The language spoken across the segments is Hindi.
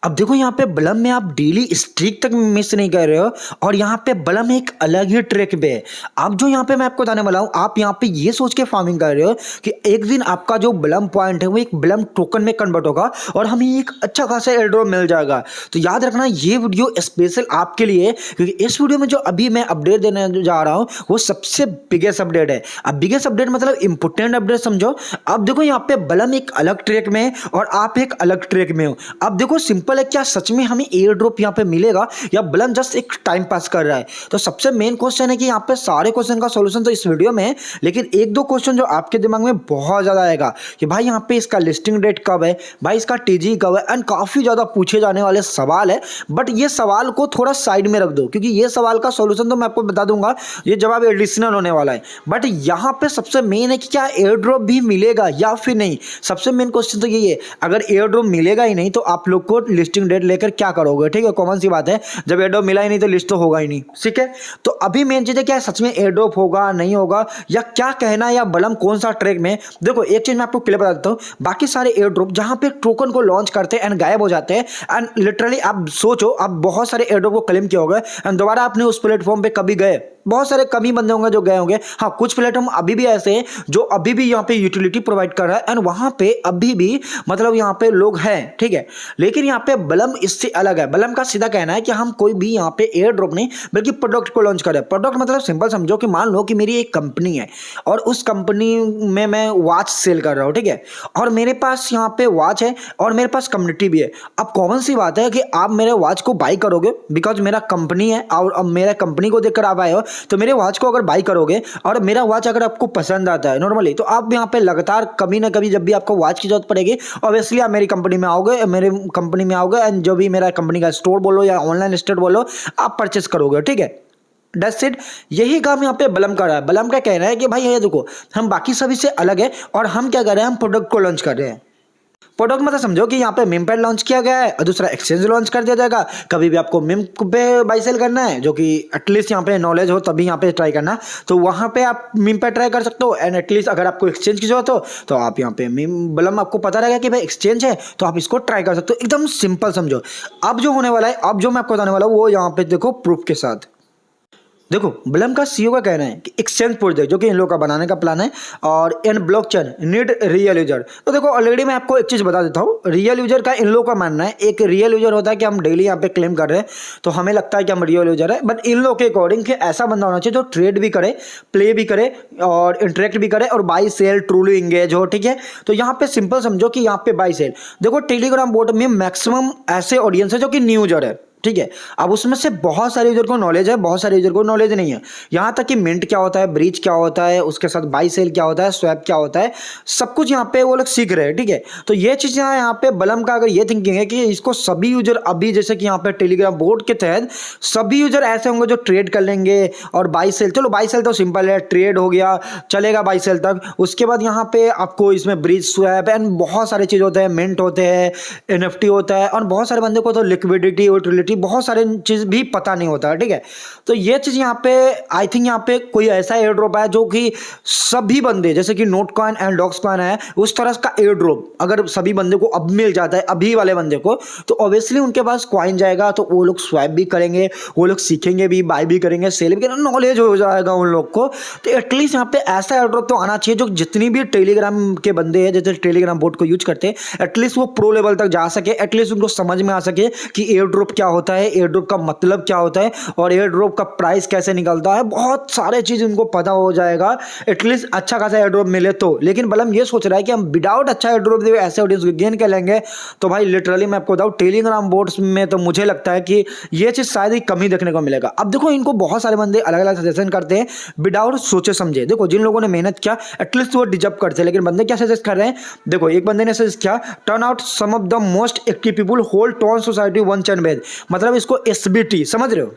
अब देखो यहाँ पे बलम में आप डेली स्ट्रीक तक मिस नहीं कर रहे हो और यहाँ पे बलम एक अलग ही ट्रैक पे है। अब जो यहाँ पे मैं आपको बताने वाला हूँ, आप यहाँ पे ये सोच के फार्मिंग कर रहे हो कि एक दिन आपका जो बलम पॉइंट है वो एक बलम टोकन में कन्वर्ट होगा और हमें एक अच्छा खासा एयर ड्रॉप मिल जाएगा। तो याद रखना ये वीडियो स्पेशल आपके लिए, क्योंकि इस वीडियो में जो अभी मैं अपडेट देने जा रहा हूँ वो सबसे बिगेस्ट अपडेट है। अब बिगेस्ट अपडेट मतलब इंपोर्टेंट अपडेट समझो। अब देखो यहाँ पे बलम एक अलग ट्रैक में है और आप एक अलग ट्रैक में हो। अब देखो सिंपल है, क्या सच में हमें एयर ड्रॉप यहाँ पे मिलेगा या बलम जस्ट एक टाइम पास कर रहा है? तो सबसे मेन क्वेश्चन है कि यहाँ पे सारे क्वेश्चन का सॉल्यूशन तो इस वीडियो में है, लेकिन एक दो क्वेश्चन जो आपके दिमाग में बहुत ज्यादा आएगा कि भाई यहाँ पे इसका लिस्टिंग डेट कब है, भाई इसका टीजी कब है, एंड काफी ज्यादा पूछे जाने वाले सवाल है। बट ये सवाल को थोड़ा साइड में रख दो, क्योंकि ये सवाल का सॉल्यूशन तो मैं आपको बता दूंगा, ये जवाब एडिशनल होने वाला है। बट यहाँ पे सबसे मेन है कि क्या एयर ड्रॉप भी मिलेगा या फिर नहीं। सबसे मेन क्वेश्चन तो यही है, अगर एयर ड्रॉप मिलेगा ही नहीं तो आप लोग को लिस्टिंग डेट लेकर क्या करोगे? ठीक है, कॉमन सी बात है, जब एयर ड्रॉप मिला ही नहीं तो लिस्ट तो होगा ही नहीं। ठीक है, तो अभी मेन चीज है क्या सच में एयर ड्रॉप होगा नहीं होगा, या क्या कहना है, या बलम कौन सा ट्रैक में। देखो एक चीज मैं आपको क्लियर बता देता हूँ, बाकी सारे एयर ड्रॉप जहां पे टोकन को लॉन्च करते हैं एंड गायब हो जाते हैं, एंड लिटरली आप सोचो आप बहुत सारे एयर ड्रॉप को क्लेम किए होंगे एंड दोबारा आपने उस प्लेटफॉर्म पे कभी गए, बहुत सारे कम ही बंदे होंगे जो गए होंगे। हाँ, कुछ प्लेटफॉर्म अभी भी ऐसे हैं जो अभी भी यहाँ पे यूटिलिटी प्रोवाइड कर रहा है एंड वहां पे अभी भी मतलब यहाँ पे लोग हैं। ठीक है, लेकिन यहाँ पे बलम इससे अलग है। बलम का सीधा कहना है कि हम कोई भी यहाँ पे एयर ड्रॉप नहीं बल्कि प्रोडक्ट को लॉन्च करें। प्रोडक्ट मतलब सिंपल समझो कि मान लो कि मेरी एक कंपनी है और उस कंपनी में मैं वॉच सेल कर रहा हूँ। ठीक है, और मेरे पास यहाँ पे वॉच है और मेरे पास कम्युनिटी भी है। अब कॉमन सी बात है कि आप मेरे वॉच को बाई करोगे बिकॉज मेरा कंपनी है और अब मेरा कंपनी को देखकर आप आए हो, तो मेरे वॉच को अगर बाई करोगे और मेरा वॉच अगर आपको पसंद आता है नॉर्मली, तो आप यहाँ पे लगातार कभी ना कभी जब भी आपको वॉच की जरूरत पड़ेगी ऑब्वियसली आप मेरी कंपनी में आओगे, मेरे कंपनी में आओगे एंड जो भी मेरा कंपनी का स्टोर बोलो या ऑनलाइन स्टोर बोलो आप परचेस करोगे। ठीक है, दैट्स इट। यही काम यहाँ पे बलम कर रहा है। बलम का कहना है कि भाई ये देखो हम बाकी सभी से अलग है और हम क्या कर रहे हैं, हम प्रोडक्ट को लॉन्च कर रहे हैं। प्रोडक्ट मतलब समझो कि यहाँ पे मिम पैड लॉन्च किया गया है और दूसरा एक्सचेंज लॉन्च कर दिया जाएगा। कभी भी आपको मिम पे बाई सेल करना है, जो कि एटलीस्ट यहाँ पे नॉलेज हो तभी यहाँ पे ट्राई करना, तो वहाँ पे आप मिम पे ट्राई कर सकते हो। एंड एटलीस्ट अगर आपको एक्सचेंज की जरूरत हो तो आप यहाँ पे मिम बलम आपको पता रहेगा कि भाई एक्सचेंज है तो आप इसको ट्राई कर सकते हो। एकदम सिंपल समझो। अब जो होने वाला है, अब जो मैं आपको बताने वाला हूँ वो यहाँ पे देखो प्रूफ के साथ। देखो बलम का सीईओ का कहना है कि एक्सचेंज प्रोजेक्ट जो कि इन लोगों का बनाने का प्लान है और इन ब्लॉकचेन नीड रियल यूजर। तो देखो ऑलरेडी मैं आपको एक चीज बता देता हूँ, रियल यूजर का इन लोगों का मानना है। एक रियल यूजर होता है कि हम डेली यहाँ पे क्लेम कर रहे हैं तो हमें लगता है कि हम रियल यूजर है, बट इन लोगों के अकॉर्डिंग कि ऐसा बंदा होना चाहिए जो ट्रेड भी करे, प्ले भी करे और इंटरेक्ट भी करे और बाई सेल ट्रूली इंगेज हो। ठीक है, तो यहाँ पे सिंपल समझो कि यहाँ पे बाई सेल, देखो टेलीग्राम बोट में मैक्सिमम ऐसे ऑडियंस है जो कि न्यू यूजर है। ठीक है, अब उसमें से बहुत सारे यूजर को नॉलेज है, बहुत सारे यूजर को नॉलेज नहीं है। यहां तक कि मिंट क्या होता है, ब्रीच क्या होता है, उसके साथ बाई सेल क्या होता है, स्वैप क्या होता है, सब कुछ यहाँ पे वो लोग सीख रहे हैं। ठीक है, तो ये चीज यहाँ पे बलम का अगर ये थिंकिंग है कि इसको सभी यूजर अभी जैसे कि यहाँ पे टेलीग्राम बोर्ड के तहत सभी यूजर ऐसे होंगे जो ट्रेड कर लेंगे और बाई सेल, चलो बाई सेल तो सिंपल है, ट्रेड हो गया चलेगा बाई सेल तक। उसके बाद यहाँ पे आपको इसमें ब्रीच, स्वैप एंड बहुत सारे चीज होते हैं, मिंट होते हैं, एनएफटी होता है और बहुत सारे बंदे को तो लिक्विडिटी, यूटिलिटी, बहुत सारे चीज भी पता नहीं होता है। ठीक है, तो ये चीज यहाँ पे आई थिंक यहाँ पे कोई ऐसा एयर ड्रॉप है जो कि सभी बंदे जैसे कि Notcoin and dogs coin है उस तरह का एयर ड्रॉप अगर सभी बंदे को अब मिल जाता है, अभी वाले बंदे को, तो ऑब्वियसली उनके पास कॉइन जाएगा तो वो लोग स्वैप भी करेंगे, वो लोग सीखेंगे भी, बाय भी करेंगे, सेल भी करेंगे, नॉलेज हो जाएगा उन लोग को। तो एटलीस्ट यहाँ पे ऐसा एयर ड्रॉप तो आना चाहिए जो जितनी भी टेलीग्राम के बंदे हैं जैसे टेलीग्राम बोट को यूज करते हैं एटलीस्ट वो प्रो लेवल तक जा सके, एटलीस्ट उनको समझ में आ सके कि एयर ड्रॉप क्या होता है, एयर ड्रॉप का मतलब क्या होता है और एयर ड्रॉप का प्राइस कैसे निकलता है, बहुत सारे चीज उनको पता हो जाएगा। एटलीस्ट अच्छा खासा एयर ड्रॉप मिले तो। लेकिन बलम ये सोच रहा है कि हम विदाउट अच्छा एयर ड्रॉप दे ऐसे ऑडियंस गेन कर लेंगे, तो भाई लिटरली मैं आपको बताऊं टेलीग्राम बोट्स में तो मुझे लगता है कि ये चीज शायद ही कम ही देखने को मिलेगा। अब देखो इनको बहुत सारे बंदे अलग अलग सजेशन करते हैं विदाउट सोचे समझे। देखो जिन लोगों ने मेहनत किया एटलीस्ट वो डिजर्व करते हैं, लेकिन बंदे क्या सजेस्ट कर रहे हैं, देखो एक बंदे ने सजेस्ट किया turn out some of the most active people होल्ड टॉन सोसाइटी वन चैन बेद, मतलब इसको एसबीटी समझ रहे हो।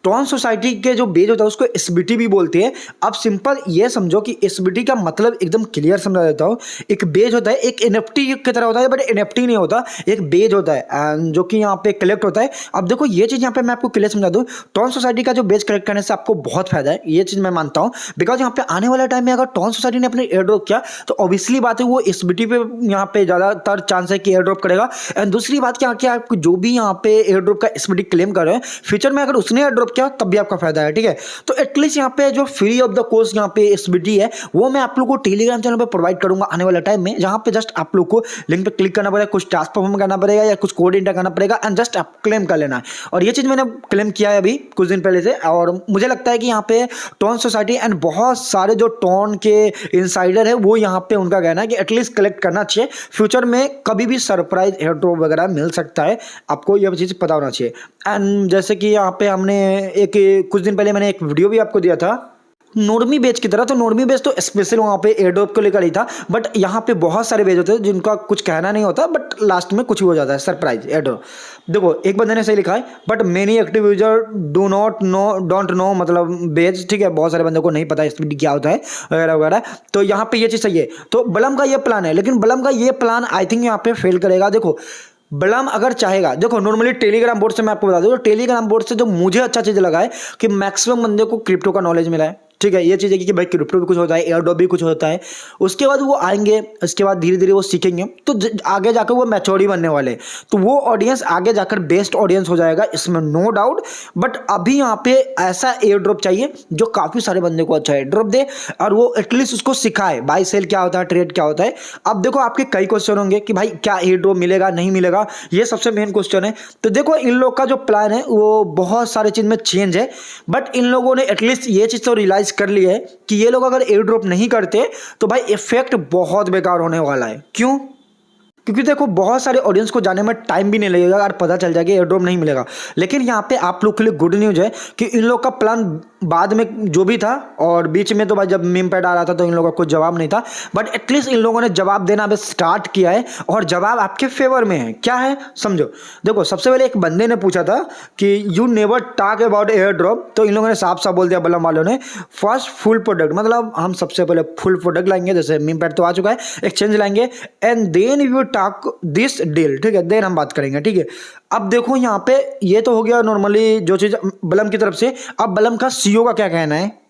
टॉन सोसाइटी के जो बेज होता है उसको एसबीटी भी बोलते हैं। अब सिंपल ये समझो कि एसबीटी का मतलब एकदम क्लियर समझा देता हूँ। एक बेज होता है, एक एनएफटी की तरह होता है, बट एनएफटी नहीं होता, एक बेज होता है जो कि यहाँ पे कलेक्ट होता है। अब देखो ये चीज़ यहाँ पे मैं आपको क्लियर समझा दूँ, टॉन सोसाइटी का जो बेज कलेक्ट करने से आपको बहुत फायदा है, ये चीज़ मैं मानता हूँ। बिकॉज यहाँ पे आने वाले टाइम में अगर टॉन सोसाइटी ने अपने एयर ड्रॉप किया तो ऑब्वियसली बात है वो एसबीटी पे यहाँ पे ज़्यादातर चांस है कि एयर ड्रॉप करेगा। एंड दूसरी बात क्या कि आप जो भी यहाँ पे एयर ड्रॉप का एसबीटी क्लेम कर रहे हैं, फ्यूचर में अगर उसने एयर ड्रॉप किया तब भी आपका फायदा है, ठीक है। तो एटलीस्ट यहाँ पे जो फ्री ऑफ द कोर्स यहाँ पे एसबीटी है वो मैं आप लोग को टेलीग्राम चैनल पे प्रोवाइड करूंगा आने वाले टाइम में, जहाँ पे जस्ट आप लोग को लिंक पे क्लिक करना पड़ेगा, कुछ टास्क परफॉर्म करना पड़ेगा या कुछ कोड एंटर करना पड़ेगा एंड जस्ट आप क्लेम कर लेना है। और ये चीज़ मैंने क्लेम किया है अभी कुछ दिन पहले से, और मुझे लगता है कि यहाँ पे टॉन सोसाइटी एंड बहुत सारे जो टॉन के इनसाइडर है वो यहाँ पे उनका कहना है कि एटलीस्ट कलेक्ट करना चाहिए, फ्यूचर में कभी भी सरप्राइज एयर ड्रॉप वगैरह मिल सकता है, आपको यह चीज़ पता होना चाहिए। एंड जैसे कि यहाँ पे हमने एक कुछ दिन पहले मैंने एक वीडियो भी आपको दिया था नॉर्मी बेच की तरह, तो नॉर्मी बेच तो स्पेशल वहाँ पे एयर ड्रॉप को लेकर ही था, बट यहाँ पे बहुत सारे बेच होते हैं जिनका कुछ कहना नहीं होता, बट लास्ट में कुछ ही हो जाता है सरप्राइज एयर ड्रॉप। देखो एक बंदे ने सही लिखा है, but many active user don't know मतलब बेच, ठीक है, बहुत सारे बंदों को नहीं पता स्पीड क्या होता है वगैरह वगैरह। तो यहाँ पे ये चीज़ सही है, तो बलम का ये प्लान है, लेकिन बलम का ये प्लान आई थिंक यहाँ पे फेल करेगा। देखो बलम अगर चाहेगा, देखो नॉर्मली टेलीग्राम बोर्ड से मैं आपको बता दूं, तो टेलीग्राम बोर्ड से जो मुझे अच्छा चीज़ लगा है कि मैक्सिमम बंदे को क्रिप्टो का नॉलेज मिला है, ठीक है। ये चीज़ है कि भाई क्रिप्टो भी कुछ होता है, एयर ड्रॉप भी कुछ होता है, उसके बाद वो आएंगे, उसके बाद धीरे धीरे वो सीखेंगे, तो आगे जाकर वो मैच्योरिटी बनने वाले, तो वो ऑडियंस आगे जाकर बेस्ट ऑडियंस हो जाएगा, इसमें नो डाउट। बट अभी यहाँ पे ऐसा एयर ड्रॉप चाहिए जो काफ़ी सारे बंदे को अच्छा एयर ड्रॉप दे और वो एटलीस्ट उसको सिखाए बाई सेल क्या होता है, ट्रेड क्या होता है। अब देखो आपके कई क्वेश्चन होंगे कि भाई क्या एयर ड्रॉप मिलेगा नहीं मिलेगा, ये सबसे मेन क्वेश्चन है। तो देखो इन लोग का जो प्लान है वो बहुत सारे चीज़ में चेंज है, बट इन लोगों ने एटलीस्ट ये चीज़ तो रियलाइज कर लिया है कि ये लोग अगर एयर ड्रॉप नहीं करते तो भाई इफेक्ट बहुत बेकार होने वाला है। क्यों? क्योंकि देखो बहुत सारे ऑडियंस को जाने में टाइम भी नहीं लगेगा अगर पता चल जाएगा एयर ड्रॉप नहीं मिलेगा। लेकिन यहाँ पे आप लोग के लिए गुड न्यूज़ है कि इन लोग का प्लान बाद में जो भी था, और बीच में तो भाई जब मीम पैड आ रहा था तो इन लोगों का कोई जवाब नहीं था, बट एटलीस्ट इन लोगों ने जवाब देना अब स्टार्ट किया है और जवाब आपके फेवर में है। क्या है समझो, देखो सबसे पहले एक बंदे ने पूछा था कि you never talk about air drop, तो इन लोगों ने साफ साफ बोल दिया बलम वालों ने, फर्स्ट फुल प्रोडक्ट, मतलब हम सबसे पहले फुल प्रोडक्ट लाएंगे, जैसे मीम पैड तो आ चुका है, एक्सचेंज लाएंगे and then you talk this deal, ठीक है, देन हम बात करेंगे, ठीक है। अब देखो यहाँ पे ये तो हो गया नॉर्मली जो चीज़ बलम की तरफ से। अब बलम का सीईओ का क्या कहना है।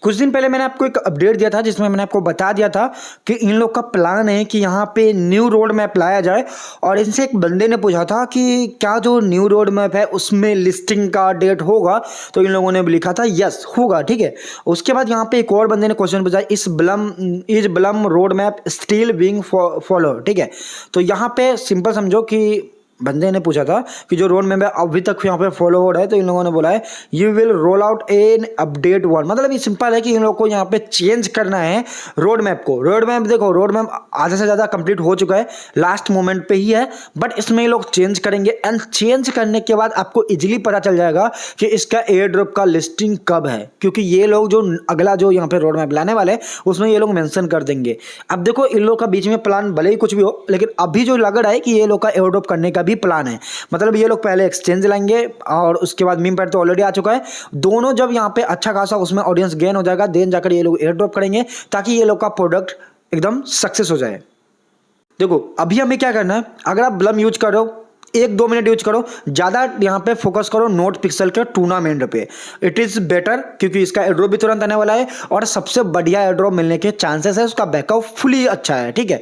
कुछ दिन पहले मैंने आपको एक अपडेट दिया था जिसमें मैंने आपको बता दिया था कि इन लोग का प्लान है कि यहाँ पे न्यू रोड मैप लाया जाए, और इनसे एक बंदे ने पूछा था कि क्या जो न्यू रोड मैप है उसमें लिस्टिंग का डेट होगा, तो इन लोगों ने भी लिखा था यस होगा, ठीक है। उसके बाद यहाँ पे एक और बंदे ने क्वेश्चन पूछा इज बलम road map still being follow, ठीक है। तो यहाँ पे सिंपल समझो कि बंदे ने पूछा था कि जो रोड मैप है अभी तक यहाँ पे फॉलो हो रहा है, तो इन लोगों ने बोला है you will roll out an update one, मतलब ये सिंपल है कि इन लोगों को यहाँ पे चेंज करना है रोड मैप को। रोड मैप देखो रोड मैप आधे से ज़्यादा कंप्लीट हो चुका है, लास्ट मोमेंट पे ही है, बट इसमें ये लोग चेंज करेंगे एंड चेंज करने के बाद आपको इजीली पता चल जाएगा कि इसका एयर ड्रॉप का लिस्टिंग कब है, क्योंकि ये लोग जो अगला जो यहाँ पे रोड मैप लाने वाले हैं उसमें ये लोग मेंशन कर देंगे। अब देखो इन लोग का बीच में प्लान भले ही कुछ भी हो, लेकिन अभी जो लग रहा है कि ये लोग का एयर ड्रॉप करने का भी प्लान है, मतलब ये लोग पहले एक्सचेंज लाएंगे और उसके बाद मीम पैड तो ऑलरेडी आ चुका है, दोनों जब यहाँ पे अच्छा खासा उसमें ऑडियंस गेन हो जाएगा देन जाकर ये लोग एयर ड्रॉप करेंगे ताकि ये लोग का प्रोडक्ट एकदम सक्सेस हो जाए। देखो अभी हमें क्या करना है, अगर आप बलम यूज करो 1-2 मिनट यूज करो, ज़्यादा यहाँ पे फोकस करो नोट पिक्सल के टूर्नामेंट पे, इट इज़ बेटर, क्योंकि इसका एयरड्रॉप भी तुरंत आने वाला है और सबसे बढ़िया एयरड्रॉप मिलने के चांसेस है, उसका बैकअप फुली अच्छा है, ठीक है।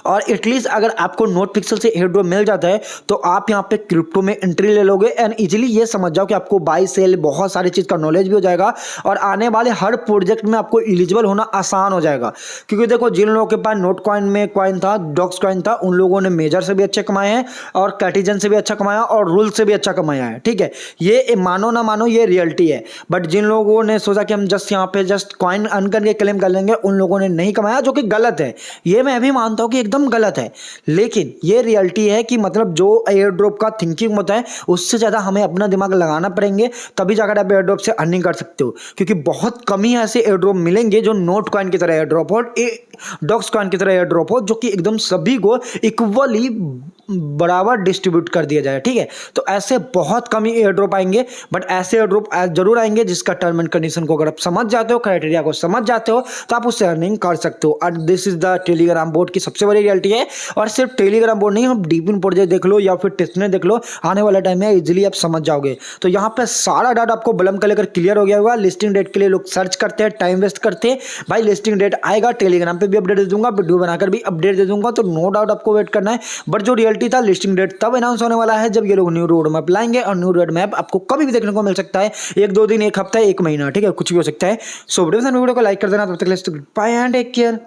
और एटलीस्ट अगर आपको नोट पिक्सल से एयरड्रॉप मिल जाता है तो आप यहाँ पे क्रिप्टो में एंट्री ले लोगे एंड इजीली ये समझ जाओ कि आपको बाई सेल बहुत सारी चीज़ का नॉलेज भी हो जाएगा और आने वाले हर प्रोजेक्ट में आपको एलिजिबल होना आसान हो जाएगा। क्योंकि देखो जिन लोगों के पास नोट कॉइन में कॉइन था, डॉक्स कॉइन था, उन लोगों ने मेजर से भी अच्छे कमाए हैं और कैटिजन से भी अच्छा कमाया और रूल से भी अच्छा कमाया है, ठीक है। ये मानो ना मानो ये रियलिटी है, बट जिन लोगों ने सोचा कि हम जस्ट यहाँ पे जस्ट कॉइन अर्न करके क्लेम कर लेंगे उन लोगों ने नहीं कमाया, जो कि गलत है। ये मैं भी मानता हूँ कि एकदम गलत है, लेकिन ये रियलिटी है कि मतलब जो एयर ड्रॉप का थिंकिंग होता है उससे ज़्यादा हमें अपना दिमाग लगाना पड़ेंगे, तभी जाकर आप एयर ड्रॉप से अर्निंग कर सकते हो। क्योंकि बहुत कम ही ऐसे एयर ड्रॉप मिलेंगे जो नोट कॉइन की तरह एयर ड्रॉप हो, डॉक्स कॉइन की तरह एयर ड्रॉप हो, जो कि एकदम सभी को इक्वली बराबर डिस्ट्रीब्यूट डिस्ट्रीब्यूट कर दिया जाए, ठीक है। तो ऐसे बहुत कम ही एयर ड्रॉप आएंगे, बट ऐसे एयर ड्रॉप जरूर आएंगे जिसका टर्म एंड कंडीशन को अगर आप समझ जाते हो, क्राइटेरिया को समझ जाते हो, तो आप उससे अर्निंग कर सकते हो। और this is the Telegram board की सबसे बड़ी रियलिटी है। और सिर्फ टेलीग्राम बोर्ड नहीं, हम डीपिन प्रोजेक्ट देख लो या फिर टेस्टनेट देख लो, आने वाले टाइम में इजीली आप समझ जाओगे। तो यहाँ पे सारा डाटा आपको बलम का लेकर क्लियर हो गया होगा। लिस्टिंग डेट के लिए लोग सर्च करते हैं, टाइम वेस्ट करते हैं। भाई लिस्टिंग डेट आएगा, टेलीग्राम पे भी अपडेट दे दूंगा, वीडियो बनाकर भी अपडेट दे दूंगा, तो नो डाउट आपको वेट करना है। बट जो रियलिटी था, लिस्टिंग डेट तब अनाउंस होने वाला है जब ये लोग न्यू रोड मैप लाएंगे। और न्यू रोड मैप आपको कभी भी देखने को मिल सकता है, 1-2 दिन, 1 हफ्ता, 1 महीना, ठीक है, कुछ भी हो सकता है। सो वीडियो को लाइक कर देना। तब तक बाय एंड टेक केयर।